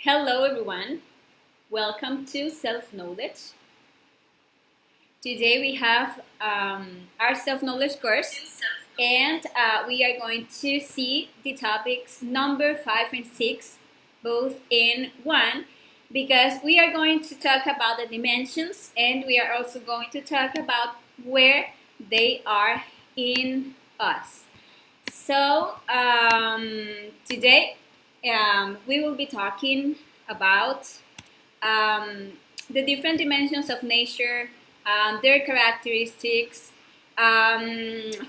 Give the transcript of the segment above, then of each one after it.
Hello everyone, welcome to Self-Knowledge. Today we have our self-knowledge course and we are going to see the topics number 5 and 6 both in one because we are going to talk about the dimensions and we are also going to talk about where they are in us. So today we will be talking about the different dimensions of nature, their characteristics,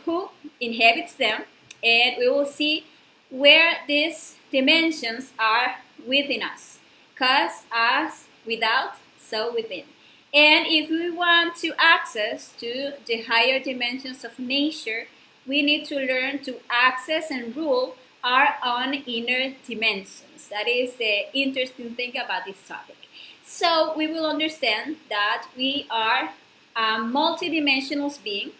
who inhabits them, and we will see where these dimensions are within us. Cause as without, so within. And if we want to access to the higher dimensions of nature, we need to learn to access and rule our own inner dimensions. That is the interesting thing about this topic. So we will understand that we are a multidimensional being,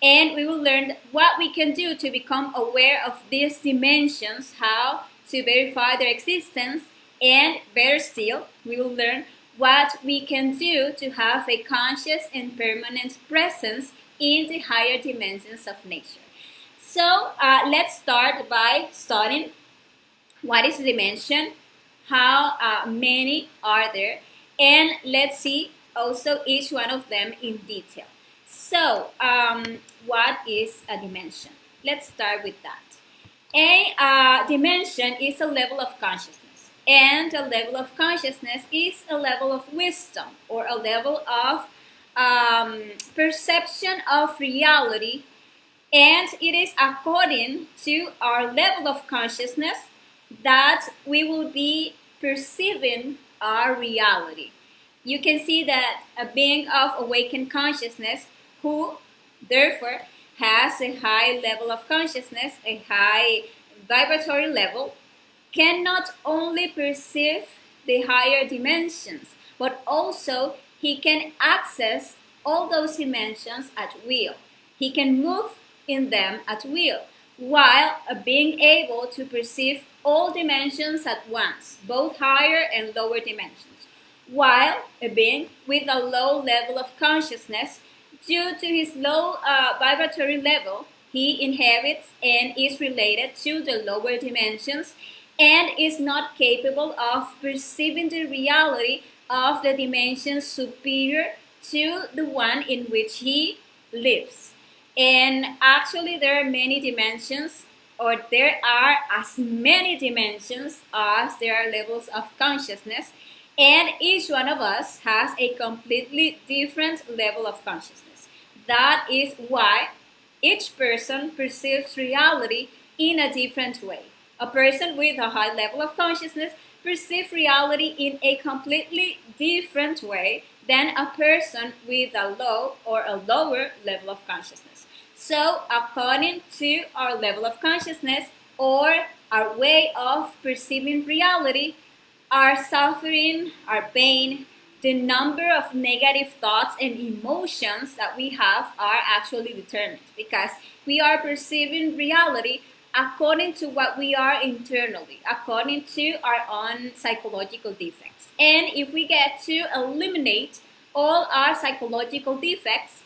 and we will learn what we can do to become aware of these dimensions, how to verify their existence, and better still, we will learn what we can do to have a conscious and permanent presence in the higher dimensions of nature. So let's start by studying what is dimension, how many are there, and let's see also each one of them in detail. So what is a dimension? Let's start with that. A dimension is a level of consciousness, and a level of consciousness is a level of wisdom or a level of perception of reality, and it is according to our level of consciousness that we will be perceiving our reality. You can see that a being of awakened consciousness who therefore has a high level of consciousness, a high vibratory level, can not only perceive the higher dimensions, but also he can access all those dimensions at will. He can move in them at will, while being able to perceive all dimensions at once, both higher and lower dimensions, while a being with a low level of consciousness, due to his low vibratory level, he inhabits and is related to the lower dimensions and is not capable of perceiving the reality of the dimensions superior to the one in which he lives. And actually there are many dimensions, or there are as many dimensions as there are levels of consciousness, and each one of us has a completely different level of consciousness. That is why each person perceives reality in a different way. A person with a high level of consciousness perceives reality in a completely different way than a person with a low or a lower level of consciousness. So according to our level of consciousness or our way of perceiving reality, our suffering, our pain, the number of negative thoughts and emotions that we have are actually determined because we are perceiving reality according to what we are internally, according to our own psychological defects. And if we get to eliminate all our psychological defects,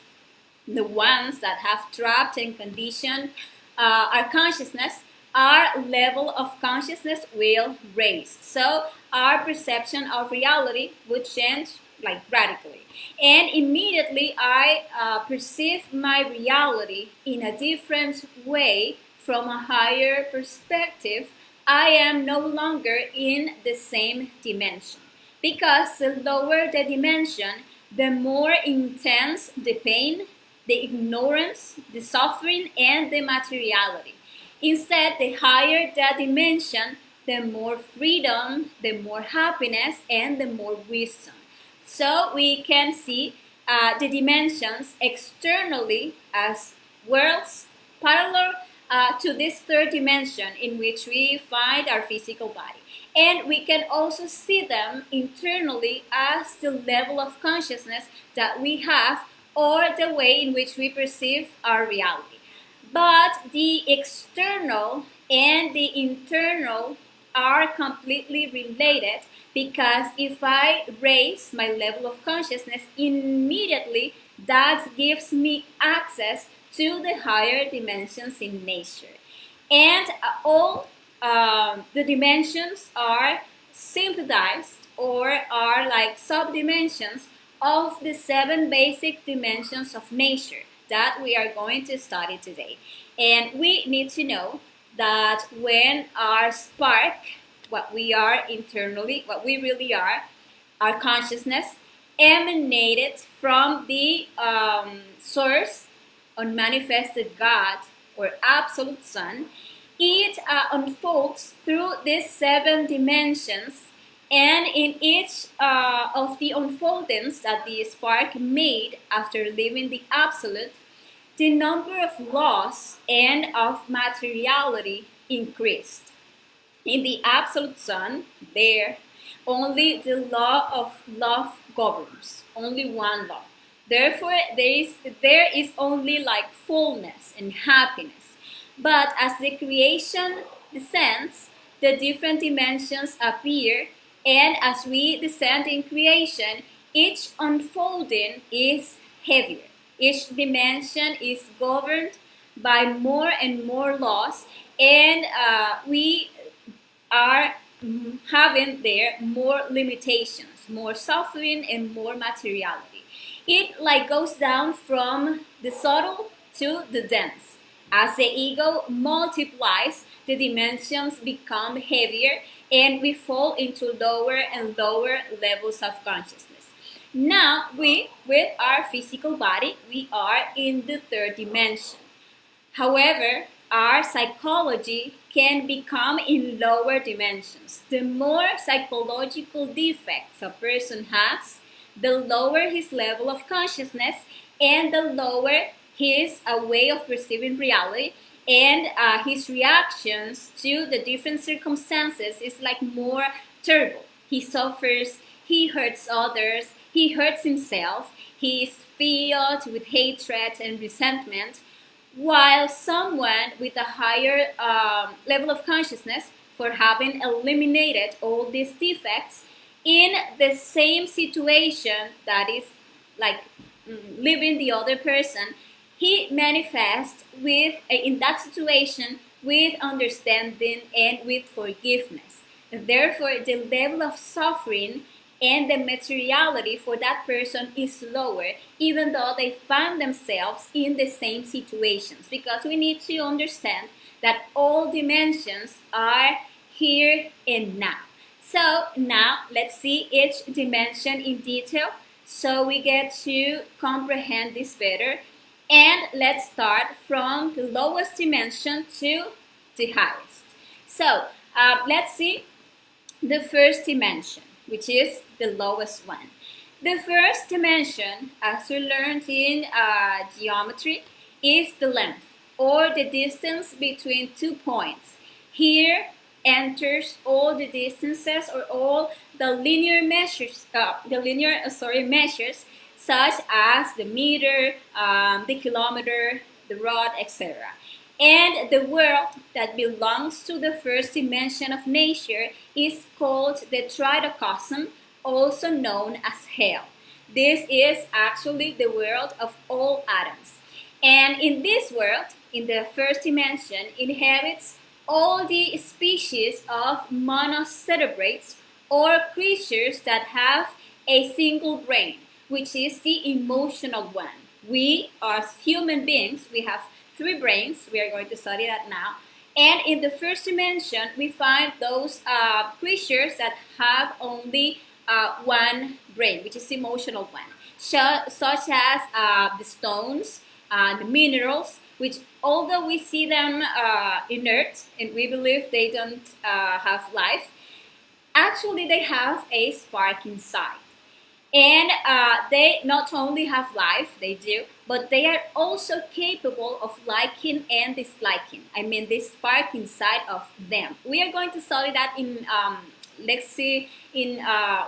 the ones that have trapped and conditioned our consciousness, our level of consciousness will raise. So our perception of reality would change like radically. And immediately I perceive my reality in a different way from a higher perspective. I am no longer in the same dimension. Because the lower the dimension, the more intense the pain, the ignorance, the suffering, and the materiality. Instead, the higher the dimension, the more freedom, the more happiness, and the more wisdom. So we can see the dimensions externally as worlds parallel to this third dimension in which we find our physical body. And we can also see them internally as the level of consciousness that we have or the way in which we perceive our reality. But the external and the internal are completely related, because if I raise my level of consciousness, immediately that gives me access to the higher dimensions in nature. And all the dimensions are synthesized, or are like subdimensions of the 7 basic dimensions of nature that we are going to study today. And we need to know that when our spark, what we are internally, what we really are, our consciousness, emanated from the source, unmanifested God, or absolute Sun, it unfolds through these 7 dimensions, and in each of the unfoldings that the spark made after leaving the absolute, the number of laws and of materiality increased. In the absolute Sun, there, only the law of love governs, only one law. Therefore, there is only like fullness and happiness. But as the creation descends, the different dimensions appear, and as we descend in creation, each unfolding is heavier. Each dimension is governed by more and more laws, and we are having there more limitations, more suffering, and more materiality. It like goes down from the subtle to the dense. As the ego multiplies, the dimensions become heavier, and we fall into lower and lower levels of consciousness. Now, with our physical body, we are in the 3rd dimension. However, our psychology can become in lower dimensions. The more psychological defects a person has, the lower his level of consciousness, and the lower his way of perceiving reality, and his reactions to the different circumstances is like more terrible. He suffers, he hurts others, he hurts himself, he is filled with hatred and resentment, while someone with a higher level of consciousness, for having eliminated all these defects, in the same situation that is like living the other person, he manifests with in that situation with understanding and with forgiveness. And therefore, the level of suffering and the materiality for that person is lower, even though they find themselves in the same situations, because we need to understand that all dimensions are here and now. So now let's see each dimension in detail so we get to comprehend this better. And let's start from the lowest dimension to the highest. So let's see the first dimension, which is the lowest one. The first dimension, as we learned in geometry, is the length, or the distance between 2 points. Here enters all the distances, or all the linear measures, measures, such as the meter, the kilometer, the rod, etc. And the world that belongs to the first dimension of nature is called the tridocosm, also known as hell. This is actually the world of all atoms. And in this world, in the first dimension, inhabits all the species of monocerebrates, or creatures that have a single brain, which is the emotional one. We, as human beings, we have 3 brains. We are going to study that now. And in the first dimension, we find those creatures that have only 1 brain, which is the emotional one, such as the stones, the minerals, which although we see them inert and we believe they don't have life, actually they have a spark inside. And they not only have life, they do, but they are also capable of liking and disliking. I mean, this spark inside of them. We are going to study that in,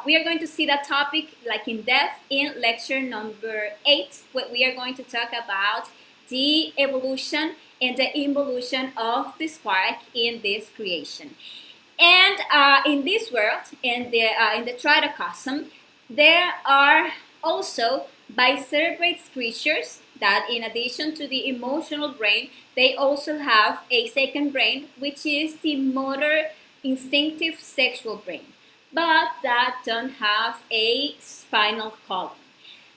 we are going to see that topic like in depth in lecture number 8, where we are going to talk about the evolution and the involution of the spark in this creation. And in this world, in the tritocosm, there are also bicerebrate creatures that, in addition to the emotional brain, they also have a second brain, which is the motor instinctive sexual brain, but that don't have a spinal column.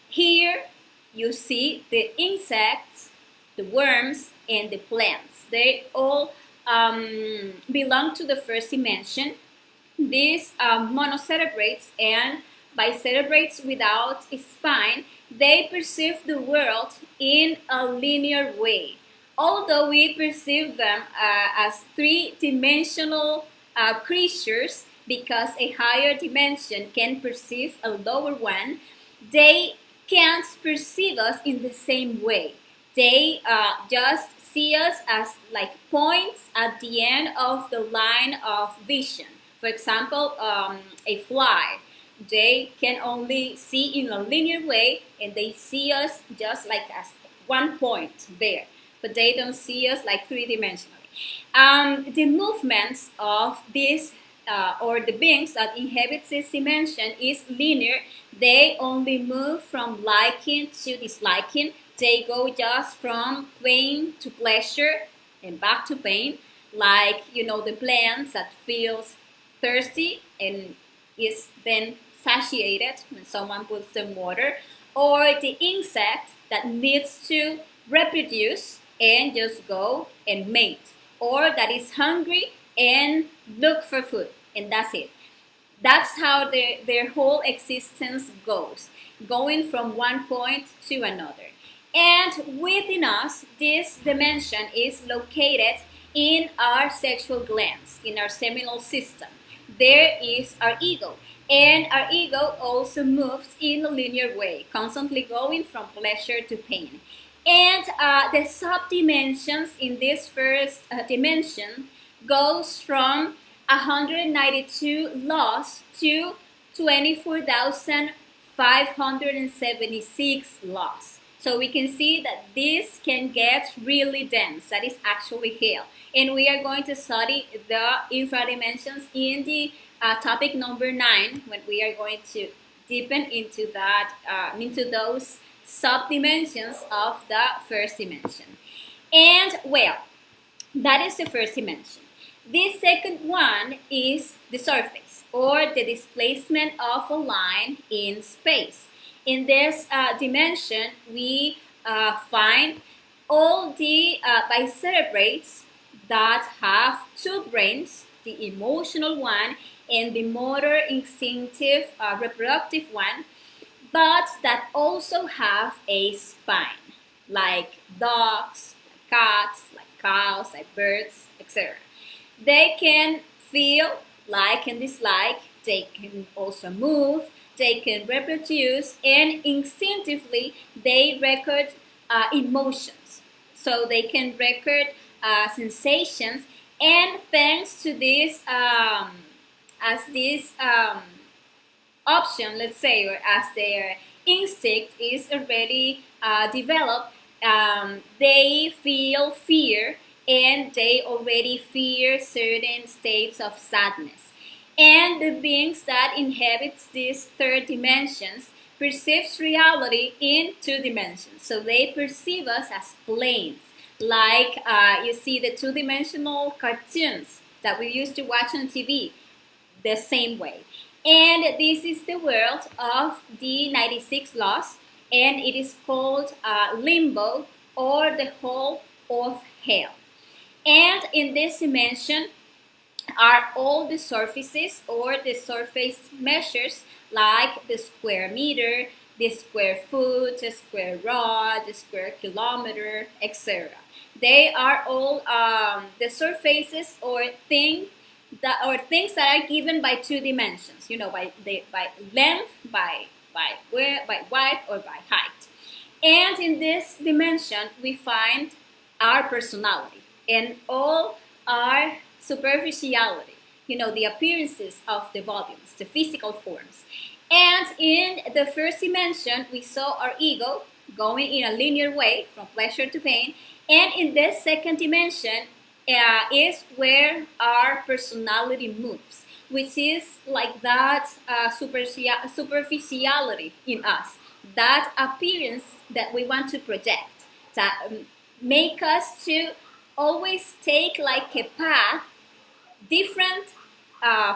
Here you see the insects, the worms, and the plants. They all belong to the first dimension. These monocerebrates and bicerebrates without a spine, they perceive the world in a linear way. Although we perceive them as three-dimensional creatures, because a higher dimension can perceive a lower one, they can't perceive us in the same way. They just see us as like points at the end of the line of vision. For example, a fly. They can only see in a linear way, and they see us just like as one point there, but they don't see us like three-dimensionally. The movements of these or the beings that inhabit this dimension is linear. They only move from liking to disliking. They go just from pain to pleasure and back to pain, like the plants that feels thirsty and is then satiated when someone puts them water, or the insect that needs to reproduce and just go and mate, or that is hungry and look for food, and that's it. That's how their whole existence goes, going from one point to another. And within us, this dimension is located in our sexual glands, in our seminal system. There is our ego. And our ego also moves in a linear way, constantly going from pleasure to pain. And the subdimensions in this first dimension goes from 192 laws to 24,576 laws. So we can see that this can get really dense. That is actually hell. And we are going to study the infradimensions in the topic number 9, when we are going to deepen into that, into those subdimensions of the first dimension. And well, that is the first dimension. The second one is the surface, or the displacement of a line in space. In this dimension, we find all the bicerebrates that have two brains, the emotional one and the motor instinctive reproductive one, but that also have a spine, like dogs, like cats, like cows, like birds, etc. They can feel, like and dislike, they can also move, they can reproduce, and instinctively they record emotions. So they can record sensations, and thanks to this, as this option, let's say, or as their instinct is already developed, they feel fear, and they already fear certain states of sadness. And the beings that inhabit these third dimensions perceives reality in two dimensions. So they perceive us as planes, like you see the two-dimensional cartoons that we used to watch on TV, the same way. And this is the world of the 96 laws, and it is called limbo, or the hole of hell. And in this dimension are all the surfaces, or the surface measures, like the square meter, the square foot, the square rod, the square kilometer, etc. They are all the surfaces or things that are given by two dimensions. By length, by width, or by height. And in this dimension, we find our personality and all our superficiality, the appearances of the volumes, the physical forms. And in the first dimension, we saw our ego going in a linear way from pleasure to pain. And in this second dimension, is where our personality moves, which is like that superficiality in us, that appearance that we want to project, that make us to always take like a path different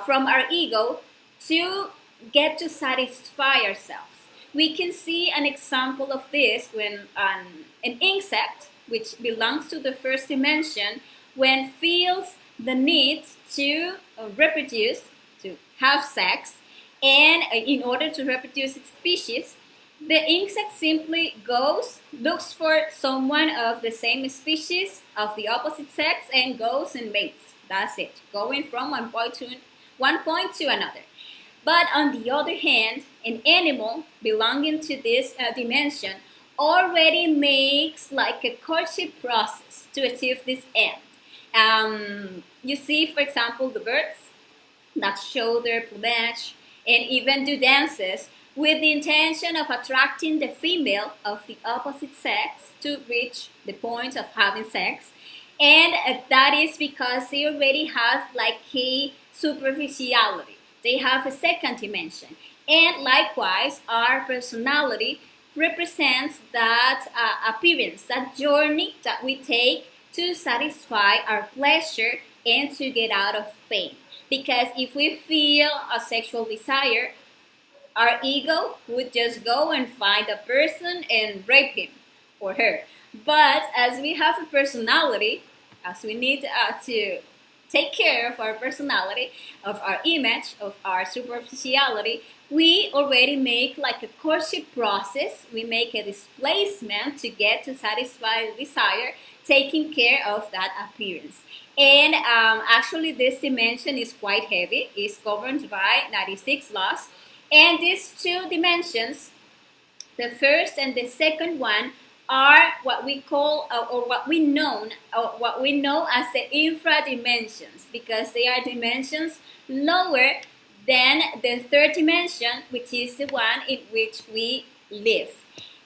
from our ego to get to satisfy ourselves. We can see an example of this when an insect, which belongs to the first dimension, when feels the need to reproduce, to have sex, and in order to reproduce its species, the insect simply goes, looks for someone of the same species, of the opposite sex, and goes and mates. That's it, going from one point to another. But on the other hand, an animal belonging to this dimension already makes like a courtship process to achieve this end. You see, for example, the birds that show their plumage and even do dances with the intention of attracting the female of the opposite sex to reach the point of having sex. And that is because they already have like a superficiality. They have a second dimension. And likewise, our personality represents that appearance, that journey that we take to satisfy our pleasure and to get out of pain. Because if we feel a sexual desire, our ego would just go and find a person and rape him or her. But as we have a personality, as we need to take care of our personality, of our image, of our superficiality, we already make like a courtship process. We make a displacement to get to satisfy the desire, taking care of that appearance. And actually, this dimension is quite heavy. It's governed by 96 laws. And these two dimensions, the first and the second one, are what we call or what we know as the infra dimensions, because they are dimensions lower than the third dimension, which is the one in which we live.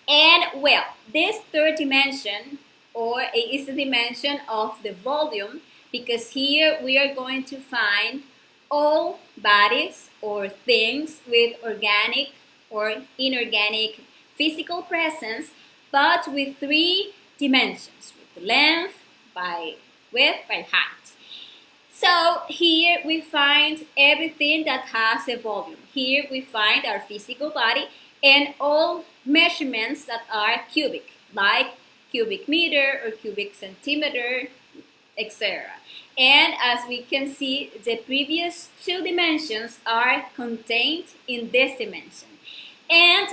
And well, this third dimension, or it is the dimension of the volume, because here we are going to find all bodies or things with organic or inorganic physical presence, but with three dimensions, with length, by width, by height. So here we find everything that has a volume. Here we find our physical body and all measurements that are cubic, like cubic meter or cubic centimeter, etc. And as we can see, the previous two dimensions are contained in this dimension. And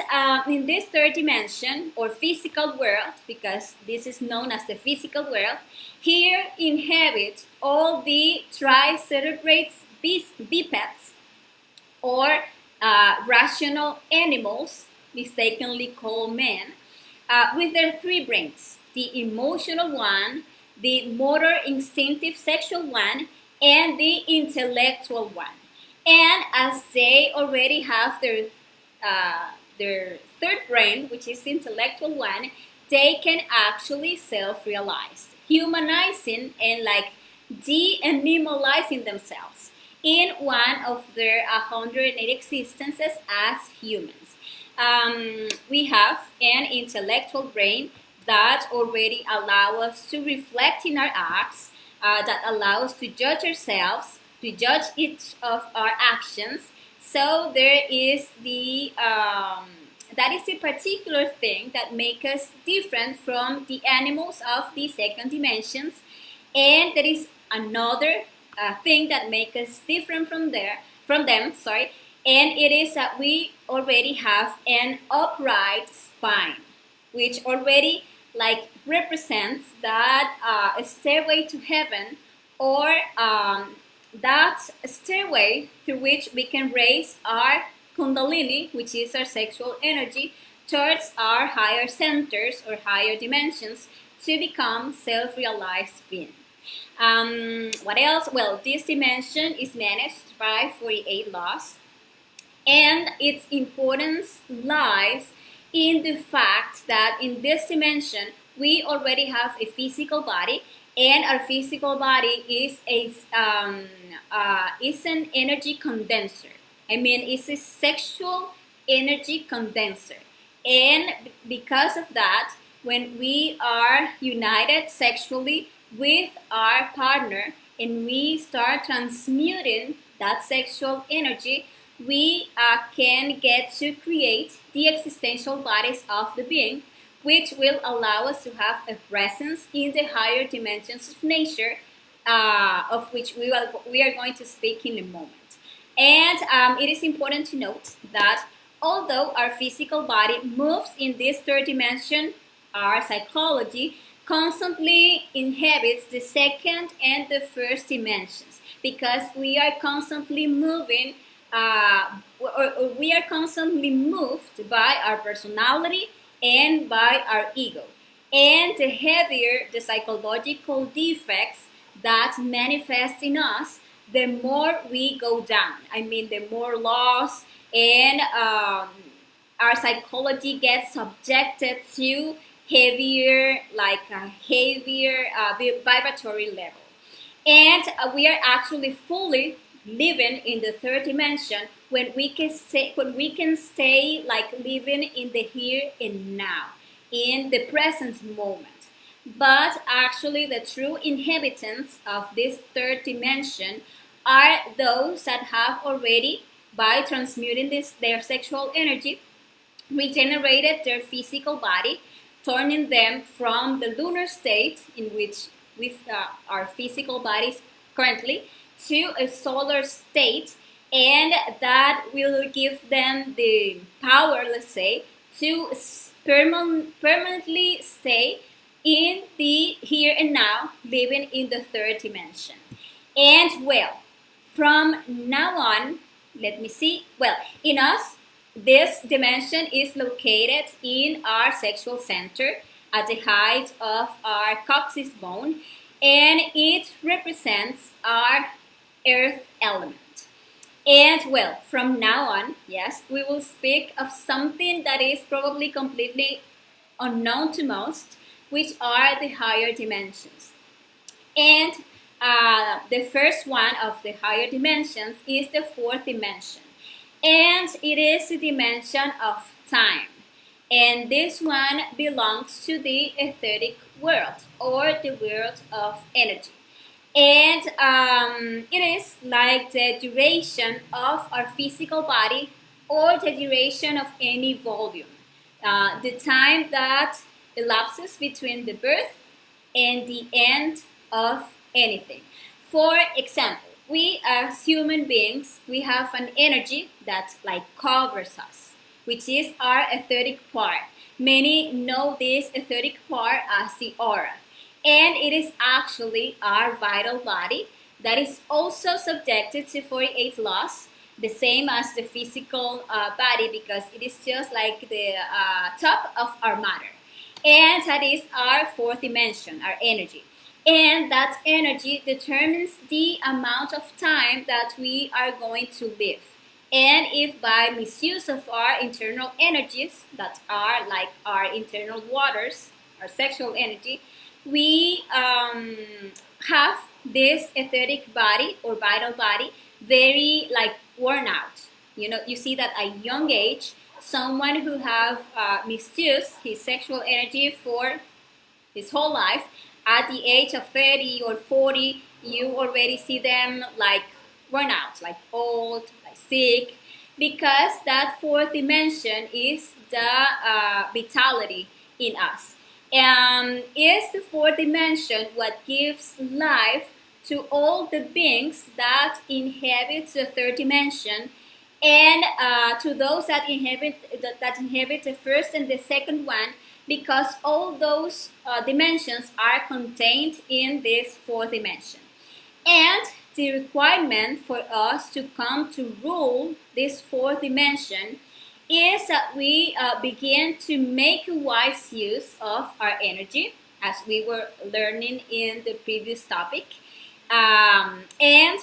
in this third dimension, or physical world, because this is known as the physical world, here inhabit all the tricerebrates bipeds, or rational animals, mistakenly called men, with their three brains: the emotional one, the motor instinctive sexual one, and the intellectual one. And as they already have their third brain, which is the intellectual one, they can actually self-realize, humanizing and like de-animalizing themselves in one of their 108 existences as humans. We have an intellectual brain that already allow us to reflect in our acts, that allow us to judge ourselves, to judge each of our actions. So there is that is the particular thing that makes us different from the animals of the second dimensions, and there is another thing that makes us different from them. Sorry, and it is that we already have an upright spine, which already like represents that stairway to heaven, or that stairway through which we can raise our kundalini, which is our sexual energy, towards our higher centers or higher dimensions to become self-realized being. What else? Well, this dimension is managed by 48 laws, and its importance lies in the fact that in this dimension we already have a physical body, And our physical body is an energy condenser. I mean, it's a sexual energy condenser. And because of that, when we are united sexually with our partner and we start transmuting that sexual energy, we can get to create the existential bodies of the being, which will allow us to have a presence in the higher dimensions of nature, of which we are going to speak in a moment. And it is important to note that although our physical body moves in this third dimension, our psychology constantly inhabits the second and the first dimensions, because we are constantly moving, or we are constantly moved by our personality and by our ego. And the heavier the psychological defects that manifest in us, the more we go down. I mean, the more loss and our psychology gets subjected to heavier vibratory level. And we are actually fully living in the third dimension when we can stay like living in the here and now, in the present moment. But actually, the true inhabitants of this third dimension are those that have already, by transmuting their sexual energy, regenerated their physical body, turning them from the lunar state in which with our physical bodies currently to a solar state, and that will give them the power, let's say, to permanently stay in the here and now, living in the third dimension. And well, from now on, let me see. Well, in us, this dimension is located in our sexual center at the height of our coccyx bone, and it represents our earth element. And well, from now on, yes, we will speak of something that is probably completely unknown to most, which are the higher dimensions. And the first one of the higher dimensions is the fourth dimension. And it is the dimension of time. And this one belongs to the etheric world, or the world of energy. And it is like the duration of our physical body, or the duration of any volume. The time that elapses between the birth and the end of anything. For example, we as human beings, we have an energy that like covers us, which is our etheric part. Many know this etheric part as the aura. And it is actually our vital body that is also subjected to 48 laws, the same as the physical body, because it is just like the top of our matter. And that is our fourth dimension, our energy. And that energy determines the amount of time that we are going to live. And if by misuse of our internal energies, that are like our internal waters, our sexual energy, we have this etheric body or vital body very like worn out. You know, you see that at a young age, someone who have misused his sexual energy for his whole life, at the age of 30 or 40, you already see them like worn out, like old, like sick, because that fourth dimension is the vitality in us. Is the fourth dimension what gives life to all the beings that inhabit the third dimension, and to those that inhabit the first and the second one, because all those dimensions are contained in this fourth dimension. And the requirement for us to come to rule this fourth dimension is that we begin to make wise use of our energy, as we were learning in the previous topic, and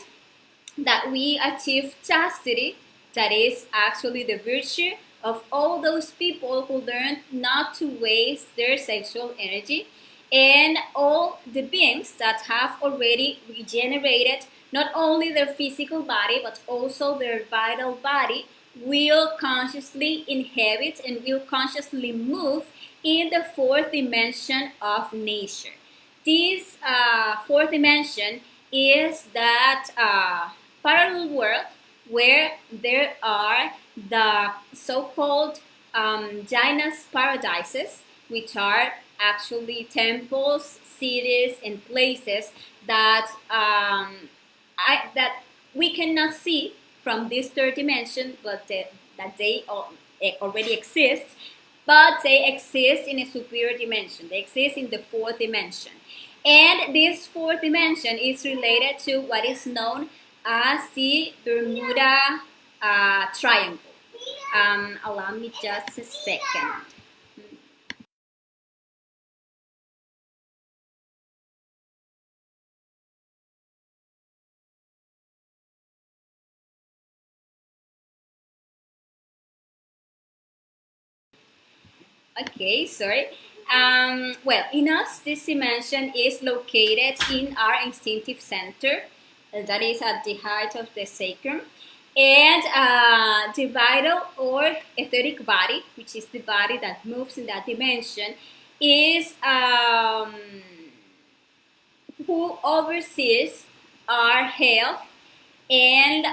that we achieve chastity, that is actually the virtue of all those people who learn not to waste their sexual energy, And all the beings that have already regenerated not only their physical body but also their vital body will consciously inhabit and will consciously move in the fourth dimension of nature. This fourth dimension is that parallel world where there are the so-called Jainas paradises, which are actually temples, cities, and places that that we cannot see from this third dimension, but that they already exist, but they exist in a superior dimension. They exist in the fourth dimension. And this fourth dimension is related to what is known as the Bermuda Triangle. Allow me just a second. Okay, sorry. Well, in us, this dimension is located in our instinctive center, that is at the height of the sacrum, and the vital or etheric body, which is the body that moves in that dimension, is who oversees our health. And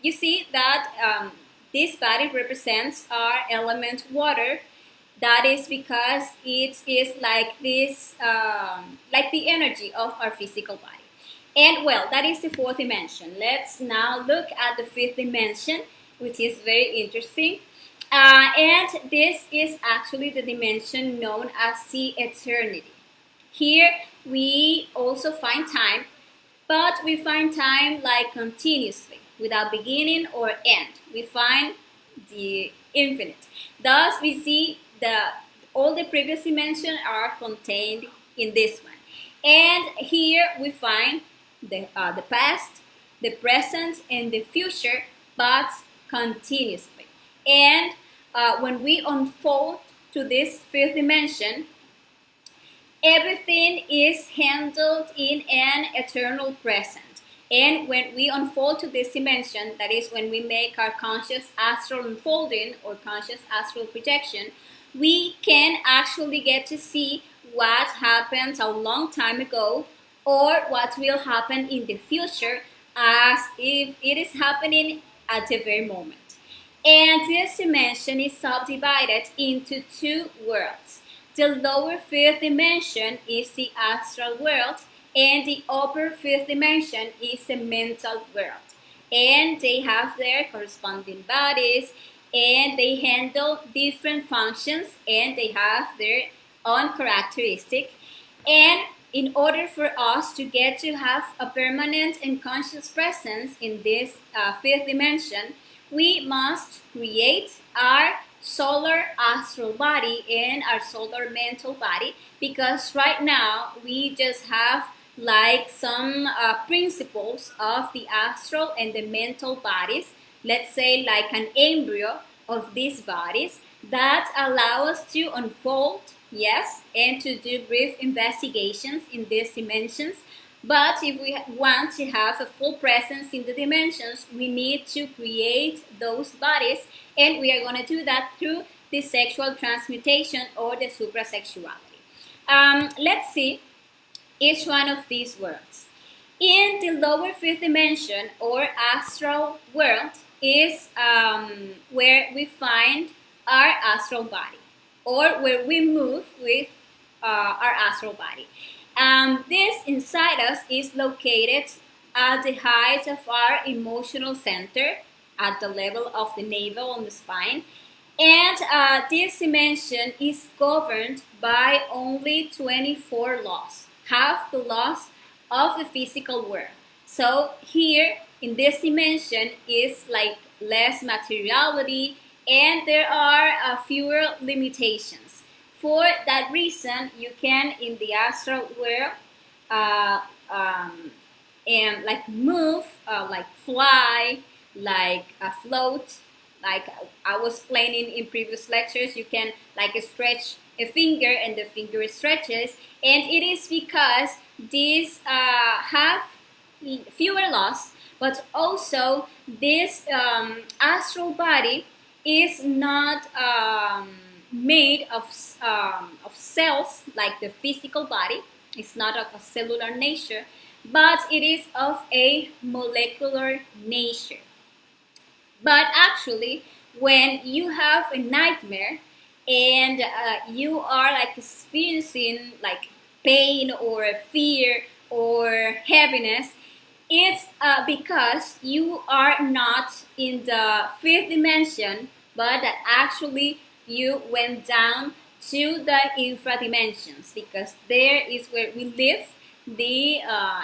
you see that this body represents our element water. That is because it is like this, like the energy of our physical body. And well, that is the fourth dimension. Let's now look at the fifth dimension, which is very interesting. And this is actually the dimension known as the eternity. Here we also find time, but we find time like continuously, without beginning or end. We find the infinite. Thus, we see all the previous dimensions are contained in this one. And here we find the past, the present, and the future, but continuously. And when we unfold to this fifth dimension, everything is handled in an eternal present. And when we unfold to this dimension, that is when we make our conscious astral unfolding or conscious astral projection, we can actually get to see what happened a long time ago or what will happen in the future as if it is happening at the very moment. And this dimension is subdivided into two worlds. The lower fifth dimension is the astral world, and the upper fifth dimension is the mental world. And they have their corresponding bodies, and they handle different functions, and they have their own characteristic. And in order for us to get to have a permanent and conscious presence in this fifth dimension, we must create our solar astral body and our solar mental body, because right now we just have like some principles of the astral and the mental bodies, let's say like an embryo of these bodies that allow us to unfold, yes, and to do brief investigations in these dimensions. But if we want to have a full presence in the dimensions, we need to create those bodies, and we are going to do that through the sexual transmutation or the suprasexuality. Let's see each one of these worlds. In the lower fifth dimension or astral world is where we find our astral body, or where we move with our astral body. This inside us is located at the height of our emotional center, at the level of the navel and the spine. And this dimension is governed by only 24 laws, half the laws of the physical world. So here in this dimension is like less materiality, and there are fewer limitations. For that reason, you can in the astral world and like move, like fly, like float. Like I was explaining in previous lectures, you can like stretch a finger and the finger stretches, and it is because these have fewer laws, but also this astral body is not made of cells like the physical body. It's not of a cellular nature, but it is of a molecular nature. But actually, when you have a nightmare and you are like experiencing like pain or fear or heaviness, it's because you are not in the fifth dimension, but that actually you went down to the infra dimensions, because there is where we live the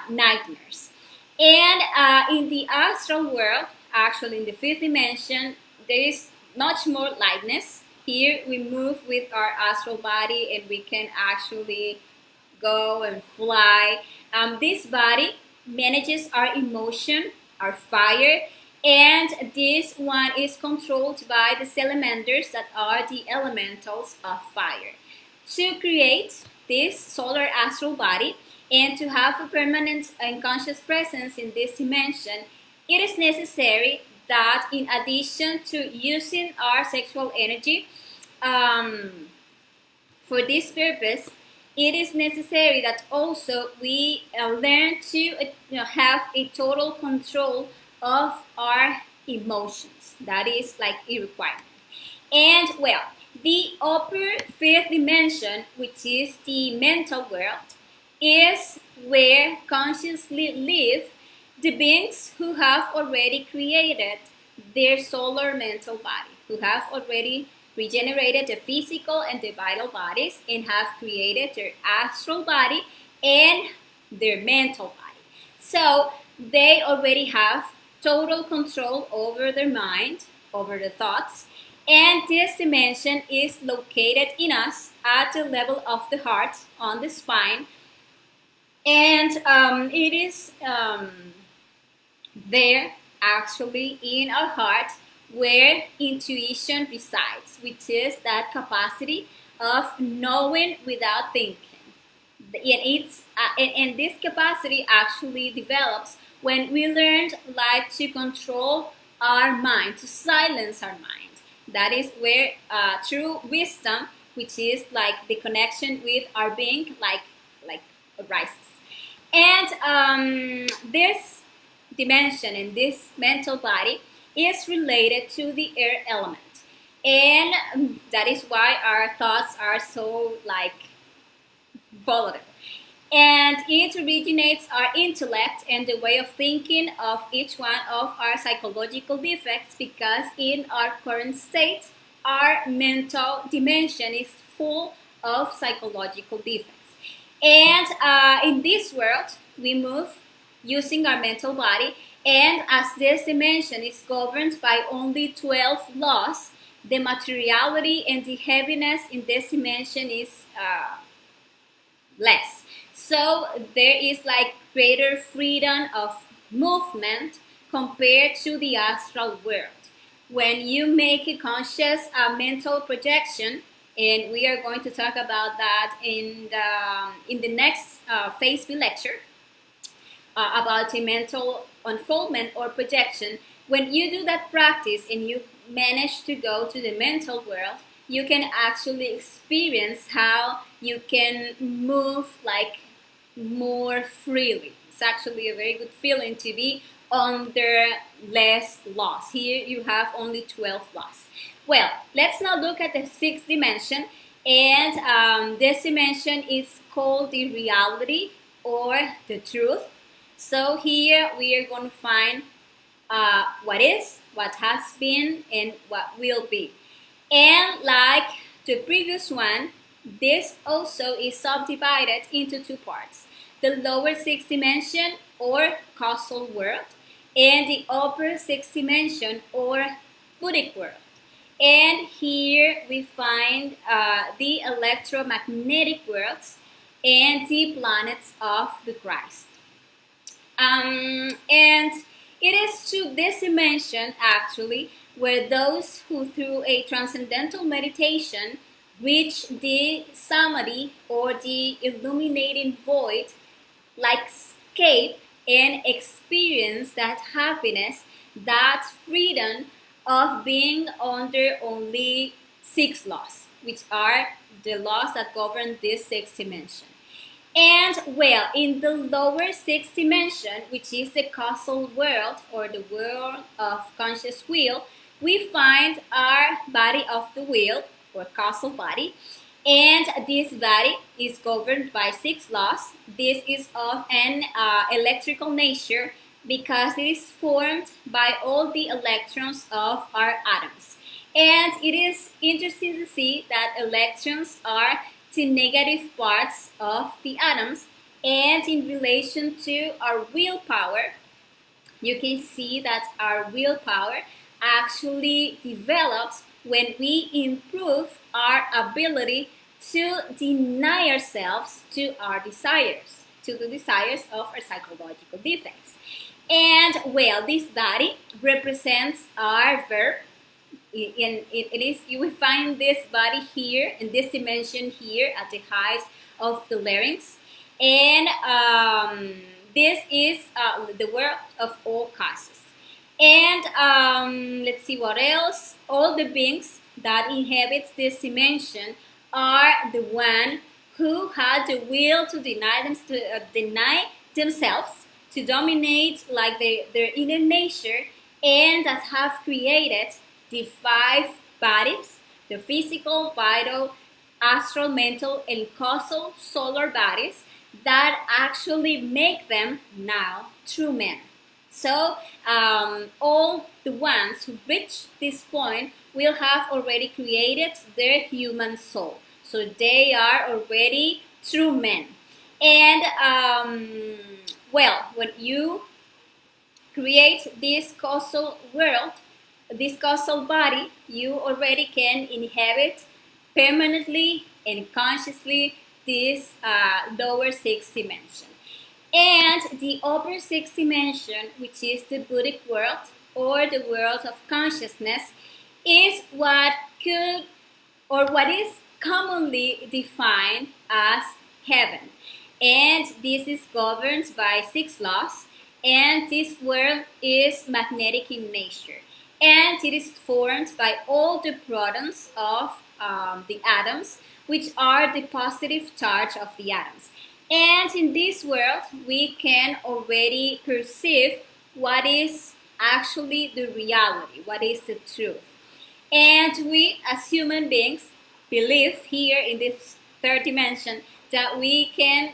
nightmares. And in the astral world, actually in the fifth dimension, there is much more lightness. Here we move with our astral body and we can actually go and fly. This body manages our emotion, our fire, and this one is controlled by the salamanders, that are the elementals of fire. To create this solar astral body and to have a permanent and conscious presence in this dimension, it is necessary that in addition to using our sexual energy for this purpose, it is necessary that also we learn to have a total control of our emotions. That is like a requirement. And well, the upper fifth dimension, which is the mental world, is where consciously live the beings who have already created their solar mental body, who have already regenerated the physical and the vital bodies and have created their astral body and their mental body. So they already have total control over their mind, over the thoughts, and this dimension is located in us at the level of the heart, on the spine, and it is there actually in our heart where intuition resides, which is that capacity of knowing without thinking. And this capacity actually develops when we learned like to control our mind, to silence our mind. That is where true wisdom, which is like the connection with our being, like arises. And this dimension and this mental body is related to the air element, and that is why our thoughts are so like volatile, and it originates our intellect and the way of thinking of each one of our psychological defects, because in our current state our mental dimension is full of psychological defects. And in this world we move using our mental body, and as this dimension is governed by only 12 laws, the materiality and the heaviness in this dimension is less. So there is like greater freedom of movement compared to the astral world. When you make a conscious mental projection, and we are going to talk about that in the next Phase B lecture, about a mental unfoldment or projection. When you do that practice and you manage to go to the mental world, you can actually experience how you can move like more freely. It's actually a very good feeling to be under less laws. Here you have only 12 laws. Well, let's now look at the sixth dimension, and this dimension is called the reality or the truth. So here we are going to find what is, what has been, and what will be. And like the previous one, this also is subdivided into two parts: the lower sixth dimension or causal world, and the upper sixth dimension or buddhic world. And here we find the electromagnetic worlds and the planets of the Christ. And it is to this dimension actually where those who through a transcendental meditation reach the samadhi or the illuminating void, like escape and experience that happiness, that freedom of being under only six laws, which are the laws that govern this sixth dimension. And well, in the lower sixth dimension, which is the causal world or the world of conscious will, we find our body of the will or causal body. And this body is governed by six laws. This is of an electrical nature because it is formed by all the electrons of our atoms. And it is interesting to see that electrons are the negative parts of the atoms, and in relation to our willpower, you can see that our willpower actually develops when we improve our ability to deny ourselves to our desires, to the desires of our psychological defects. And well, this body represents our verb. You will find this body here in this dimension here at the height of the larynx, and this is the world of all causes. And let's see what else. All the beings that inhabit this dimension are the one who had the will to deny themselves, to dominate like their inner nature, and that have created the five bodies: the physical, vital, astral, mental, and causal solar bodies that actually make them now true men. So all the ones who reach this point will have already created their human soul. So they are already true men. And well, when you create this causal world, this causal body, you already can inhabit permanently and consciously this lower sixth dimension. And the upper sixth dimension, which is the Buddhic world or the world of consciousness, is what could or what is commonly defined as heaven. And this is governed by six laws, and this world is magnetic in nature. And it is formed by all the protons of the atoms, which are the positive charge of the atoms. And in this world, we can already perceive what is actually the reality, what is the truth. And we, as human beings, believe here in this third dimension that we can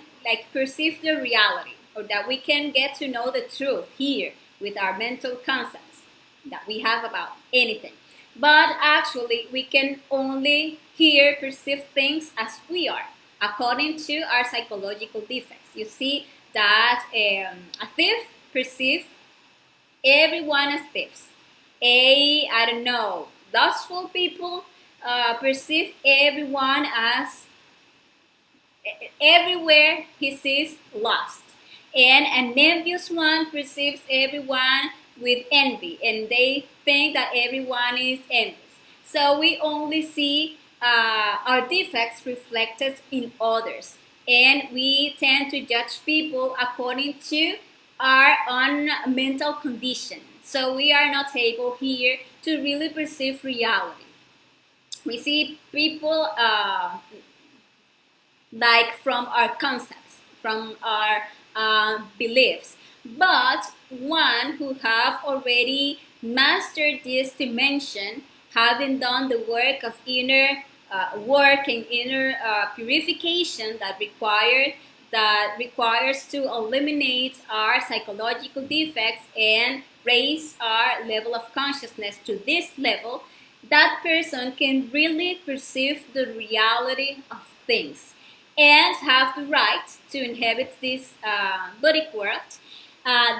perceive the reality, or that we can get to know the truth here with our mental concepts that we have about anything. But actually, we can only here perceive things as we are, according to our psychological defects. You see that a thief perceives everyone as thieves. I don't know, lustful people perceive everyone as, everywhere he sees lust. And an envious one perceives everyone with envy, and they think that everyone is envious. So we only see our defects reflected in others, and we tend to judge people according to our own mental condition. So we are not able here to really perceive reality. We see people from our concepts, from our beliefs. But one who have already mastered this dimension, having done the work of inner work and inner purification that requires to eliminate our psychological defects and raise our level of consciousness to this level, that person can really perceive the reality of things and have the right to inhabit this Buddhic world.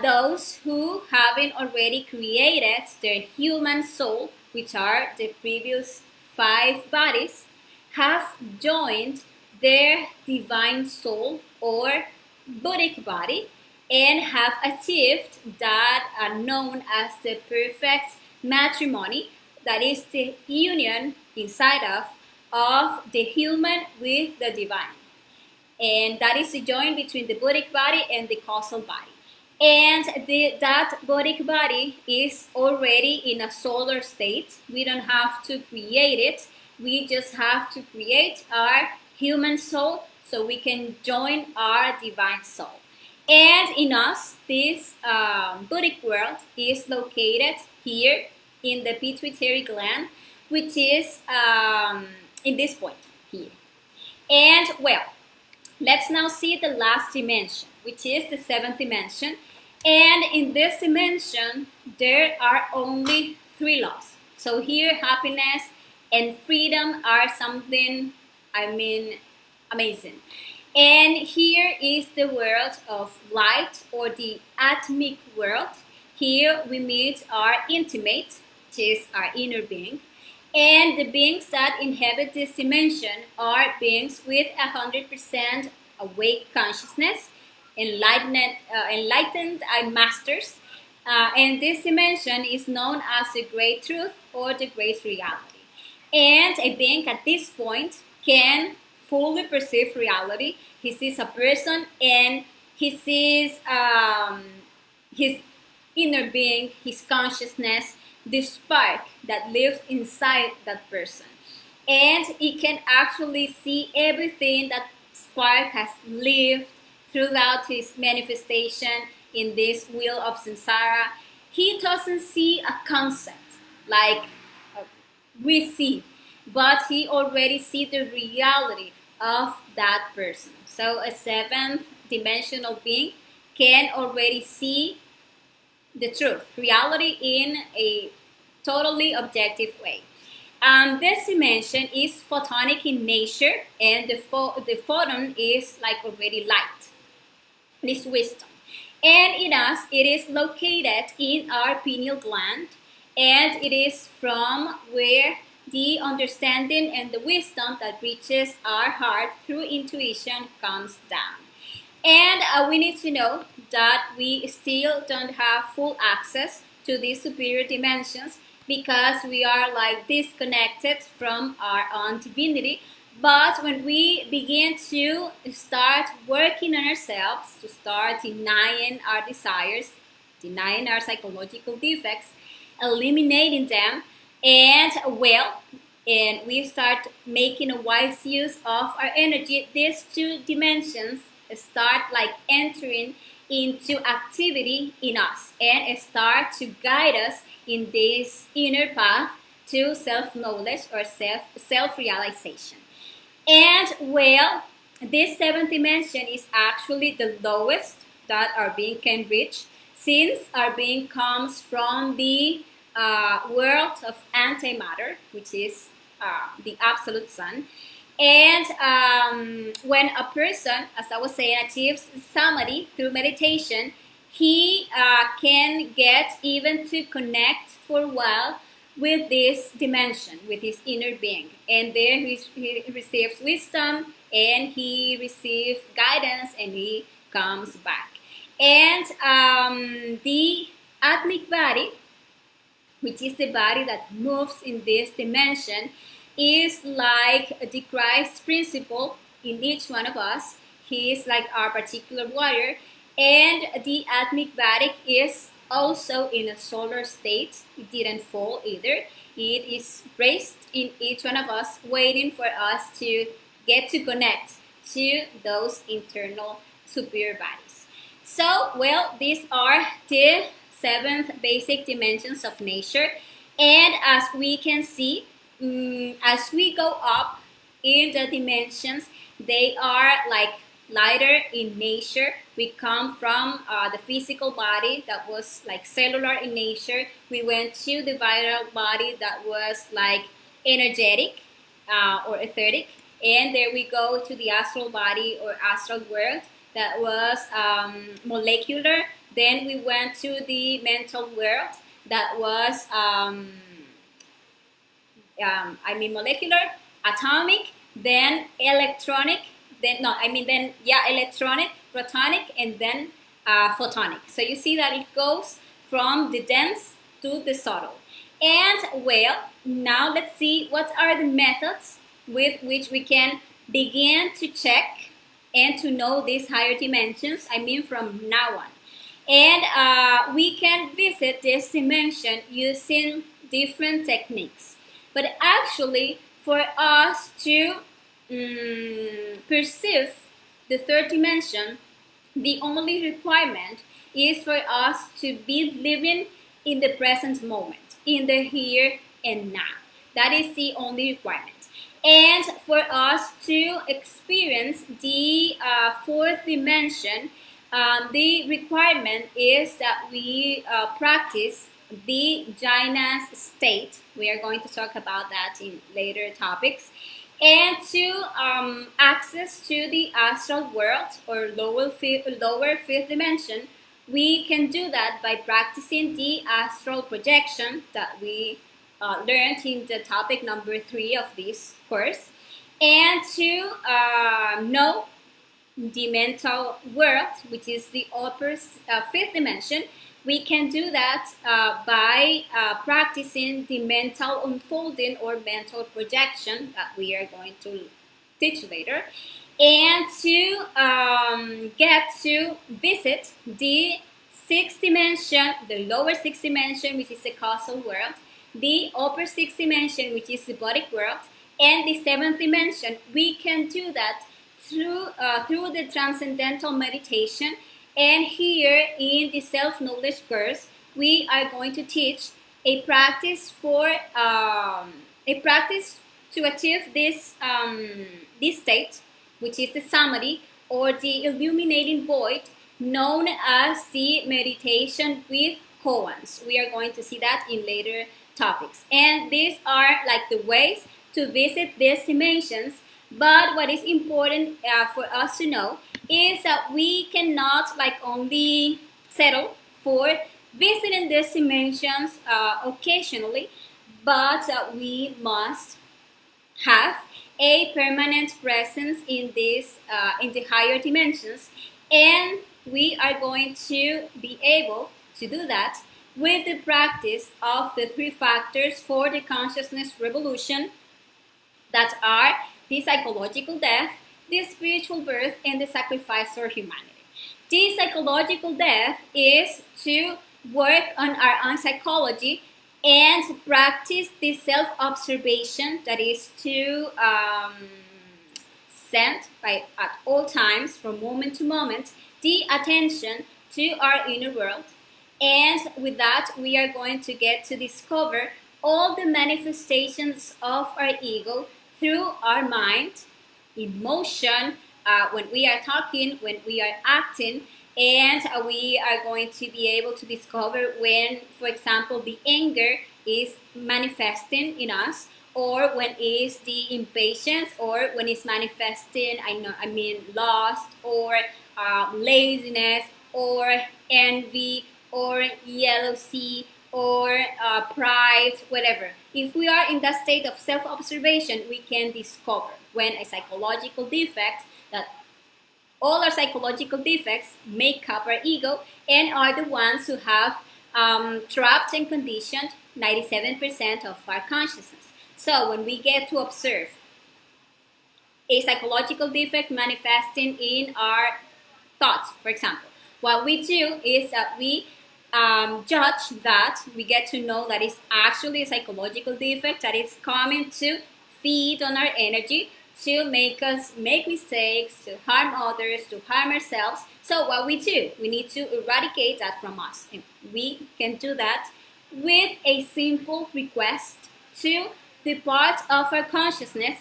Those who, having already created their human soul, which are the previous five bodies, have joined their divine soul or Buddhic body and have achieved that are known as the perfect matrimony, that is the union inside of of the human with the divine. And that is the joint between the buddhic body and the causal body. And that buddhic body is already in a solar state. We don't have to create it. We just have to create our human soul so we can join our divine soul. And in us, this buddhic world is located here in the pituitary gland, which is in this point here. And well, let's now see the last dimension, which is the seventh dimension. And in this dimension, there are only three laws. So here, happiness and freedom are something, amazing. And here is the world of light, or the atomic world. Here we meet our intimate, which is our inner being. And the beings that inhabit this dimension are beings with 100% awake consciousness, enlightened masters. And this dimension is known as the great truth or the great reality. And a being at this point can fully perceive reality. He sees a person and he sees his inner being, his consciousness, the spark that lives inside that person. And he can actually see everything that spark has lived throughout his manifestation in this wheel of samsara. He doesn't see a concept like we see, but he already sees the reality of that person. So a seventh dimensional being can already see the truth, reality in a totally objective way. This dimension is photonic in nature, and the photon is like already light, this wisdom. And in us, it is located in our pineal gland, and it is from where the understanding and the wisdom that reaches our heart through intuition comes down. And we need to know that we still don't have full access to these superior dimensions because we are like disconnected from our own divinity. But when we begin to start working on ourselves, to start denying our desires, denying our psychological defects, eliminating them, and we start making a wise use of our energy, these two dimensions start like entering into activity in us and start to guide us in this inner path to self-knowledge or self-realization. And well, this seventh dimension is actually the lowest that our being can reach, since our being comes from the world of antimatter, which is the absolute sun. And when a person, as I was saying, achieves samadhi through meditation, he can get even to connect for a while with this dimension, with his inner being. And there he receives wisdom, and he receives guidance, and he comes back. And the atmic body, which is the body that moves in this dimension, is like the Christ principle in each one of us. He is like our particular warrior. And the atmic body is also in a solar state. It didn't fall either. It is raised in each one of us, waiting for us to get to connect to those internal superior bodies. So, well, these are the seventh basic dimensions of nature. And as we can see, as we go up in the dimensions, they are like lighter in nature. We come from the physical body that was like cellular in nature. We went to the vital body that was like energetic or etheric. And there we go to the astral body or astral world that was molecular. Then we went to the mental world that was molecular, atomic, then electronic, electronic, protonic, and then photonic. So you see that it goes from the dense to the subtle. And well, now let's see what are the methods with which we can begin to check and to know these higher dimensions, I mean from now on. And we can visit this dimension using different techniques. But actually, for us to perceive the third dimension, the only requirement is for us to be living in the present moment, in the here and now. That is the only requirement. And for us to experience the fourth dimension, the requirement is that we practice the jhanas state. We are going to talk about that in later topics. And to access to the astral world or lower fifth dimension, we can do that by practicing the astral projection that we learned in the topic number 3 of this course. And to know the mental world, which is the upper fifth dimension, we can do that by practicing the mental unfolding or mental projection that we are going to teach later, and to get to visit the sixth dimension, the lower sixth dimension, which is the causal world, the upper sixth dimension, which is the bodic world, and the seventh dimension. We can do that through the transcendental meditation. And here in the self-knowledge course, we are going to teach a practice for to achieve this state, which is the samadhi or the illuminating void, known as the meditation with koans. We are going to see that in later topics. And these are like the ways to visit these dimensions. But what is important for us to know is that we cannot like only settle for visiting these dimensions occasionally, but we must have a permanent presence in this in the higher dimensions, and we are going to be able to do that with the practice of the 3 factors for the consciousness revolution, that are the psychological death, the spiritual birth, and the sacrifice for humanity. The psychological death is to work on our own psychology and practice the self-observation, that is to send at all times, from moment to moment, the attention to our inner world. And with that, we are going to get to discover all the manifestations of our ego through our mind, emotion, when we are talking, when we are acting, and we are going to be able to discover when, for example, the anger is manifesting in us, or when is the impatience, or when it's manifesting, lust, or laziness, or envy, or jealousy, or pride, whatever. If we are in that state of self-observation, we can discover when a psychological defect, that all our psychological defects make up our ego and are the ones who have trapped and conditioned 97% of our consciousness. So when we get to observe a psychological defect manifesting in our thoughts, for example, what we do is that we judge that, we get to know that it's actually a psychological defect that is coming to feed on our energy, to make us make mistakes, to harm others, to harm ourselves. So what we do, we need to eradicate that from us. And we can do that with a simple request to the part of our consciousness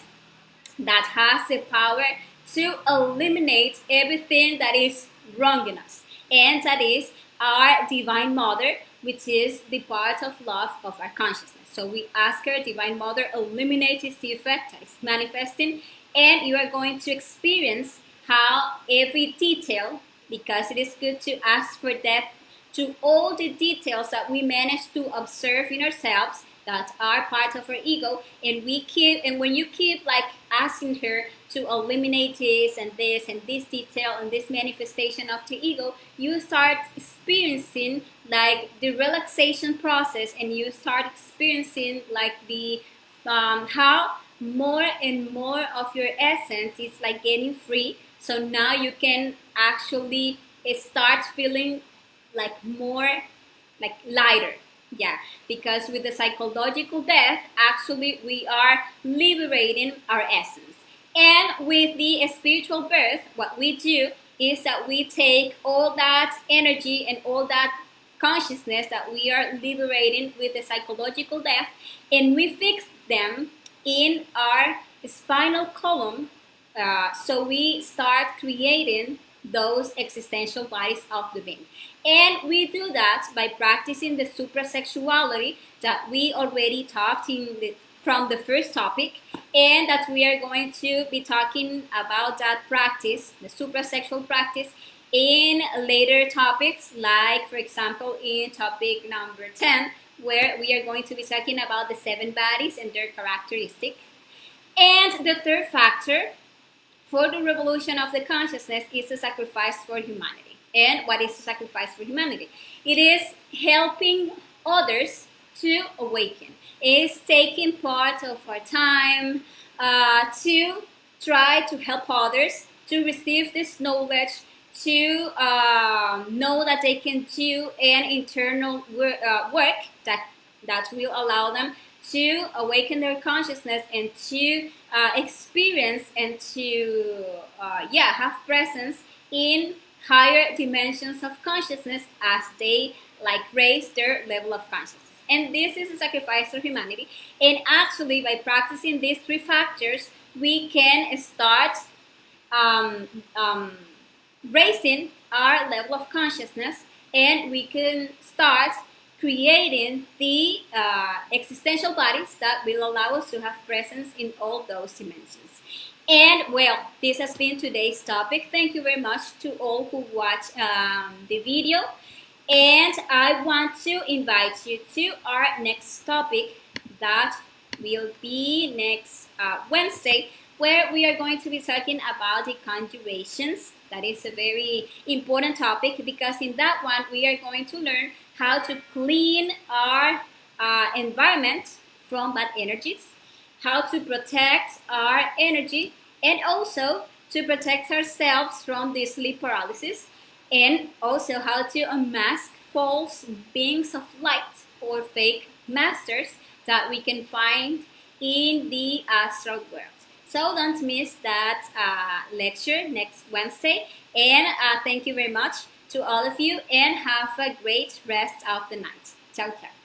that has the power to eliminate everything that is wrong in us. And that is our Divine Mother, which is the part of love of our consciousness. So we ask her, Divine Mother, eliminate this defect that is manifesting, and you are going to experience how every detail, because it is good to ask for depth to all the details that we manage to observe in ourselves that are part of our ego, and when you keep like asking her to eliminate this and this and this detail and this manifestation of the ego, you start experiencing like the relaxation process, and you start experiencing like the how more and more of your essence is like getting free. So now you can actually start feeling like more like lighter. Yeah, because with the psychological death, actually we are liberating our essence. And with the spiritual birth, what we do is that we take all that energy and all that consciousness that we are liberating with the psychological death, and we fix them in our spinal column. So we start creating those existential bodies of the being. And we do that by practicing the suprasexuality that we already talked from the first topic, and that we are going to be talking about that practice, the suprasexual practice, in later topics, like for example in topic number 10, where we are going to be talking about the 7 bodies and their characteristics. And the third factor for the revolution of the consciousness is a sacrifice for humanity. And what is a sacrifice for humanity? It is helping others to awaken. It is taking part of our time to try to help others to receive this knowledge, to know that they can do an internal work that will allow them to awaken their consciousness and to experience and to have presence in higher dimensions of consciousness as they like raise their level of consciousness. And this is a sacrifice for humanity. And actually, by practicing these 3 factors, we can start raising our level of consciousness, and we can start creating the existential bodies that will allow us to have presence in all those dimensions. And well, this has been today's topic. Thank you very much to all who watched the video. And I want to invite you to our next topic that will be next Wednesday, where we are going to be talking about the conjurations. That is a very important topic, because in that one we are going to learn how to clean our environment from bad energies, how to protect our energy, and also to protect ourselves from the sleep paralysis, and also how to unmask false beings of light or fake masters that we can find in the astral world. So don't miss that lecture next Wednesday. And thank you very much to all of you, and have a great rest of the night. Ciao, ciao.